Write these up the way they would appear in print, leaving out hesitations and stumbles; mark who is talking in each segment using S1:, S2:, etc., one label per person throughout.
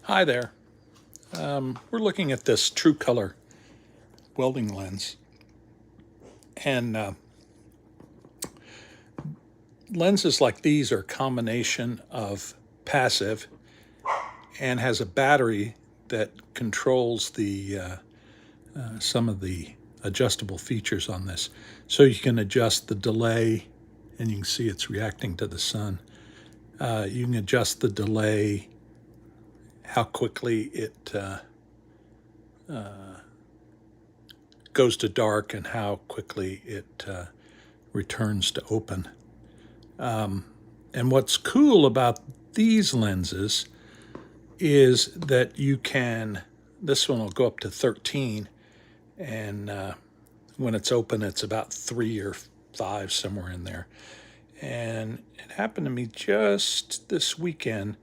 S1: Hi there. We're looking at this True Color welding lens. And lenses like these are a combination of passive and has a battery that controls the some of the adjustable features on this. So you can adjust the delay, and you can see it's reacting to the sun. You can adjust the delay, how quickly it goes to dark, and how quickly it returns to open. And what's cool about these lenses is that you can, this one will go up to 13, and when it's open it's about 3 or 5, somewhere in there. And it happened to me just this weekend.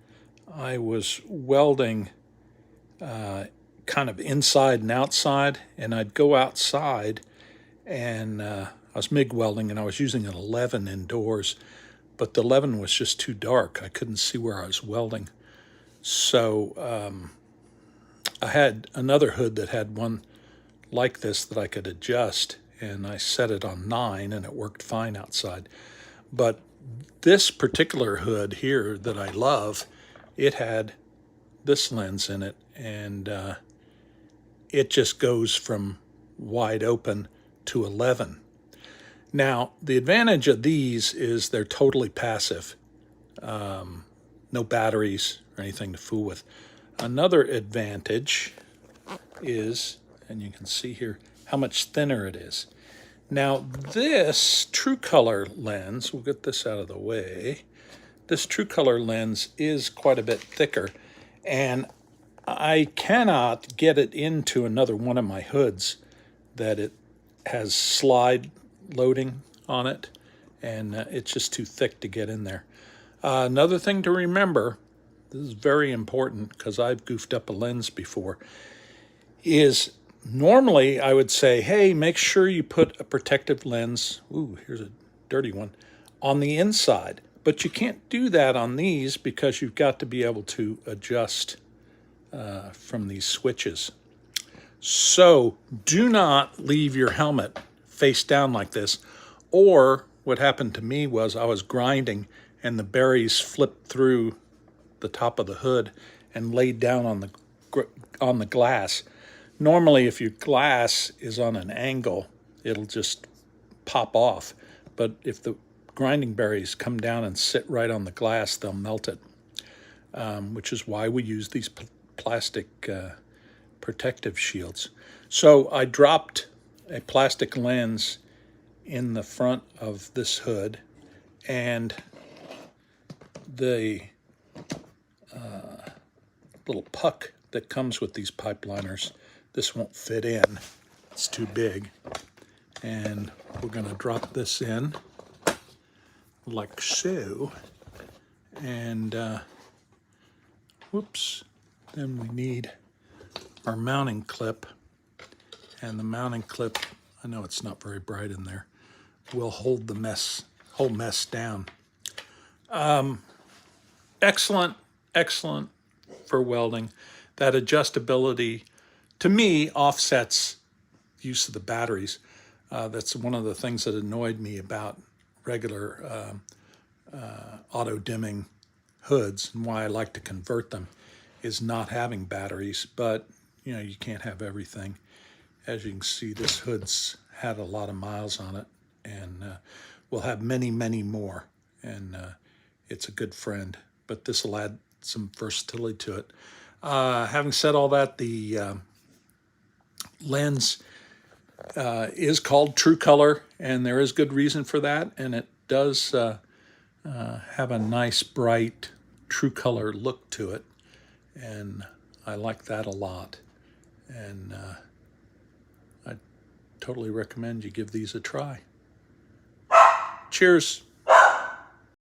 S1: I was welding kind of inside and outside, and I'd go outside and I was MIG welding, and I was using an 11 indoors, but the 11 was just too dark. I couldn't see where I was welding. So I had another hood that had one like this that I could adjust, and I set it on 9 and it worked fine outside. But this particular hood here that I love, it had this lens in it, and it just goes from wide open to 11. Now, the advantage of these is they're totally passive. No batteries or anything to fool with. Another advantage is, and you can see here, how much thinner it is. Now, this True Color lens, we'll get this out of the way. This True Color lens is quite a bit thicker, and I cannot get it into another one of my hoods that it has slide loading on it, and it's just too thick to get in there. Another thing to remember, this is very important because I've goofed up a lens before, is normally I would say, hey, make sure you put a protective lens, ooh, here's a dirty one, on the inside. But you can't do that on these because you've got to be able to adjust from these switches. So do not leave your helmet face down like this. Or what happened to me was I was grinding and the berries flipped through the top of the hood and laid down on the glass. Normally, if your glass is on an angle, it'll just pop off. But if the grinding berries come down and sit right on the glass, they'll melt it, which is why we use these plastic protective shields. So I dropped a plastic lens in the front of this hood, and the little puck that comes with these pipe liners, this won't fit in. It's too big. And we're going to drop this in like so. And whoops. Then we need our mounting clip. And the mounting clip, I know it's not very bright in there, will hold the whole mess down. Excellent for welding. That adjustability, to me, offsets use of the batteries. That's one of the things that annoyed me about regular auto dimming hoods, and why I like to convert them, is not having batteries. But you know, you can't have everything. As you can see, this hood's had a lot of miles on it, and will have many more, and it's a good friend. But this will add some versatility to it. Having said all that, the lens is called True Color, and there is good reason for that, and it does have a nice, bright, True Color look to it, and I like that a lot. And I totally recommend you give these a try. Cheers.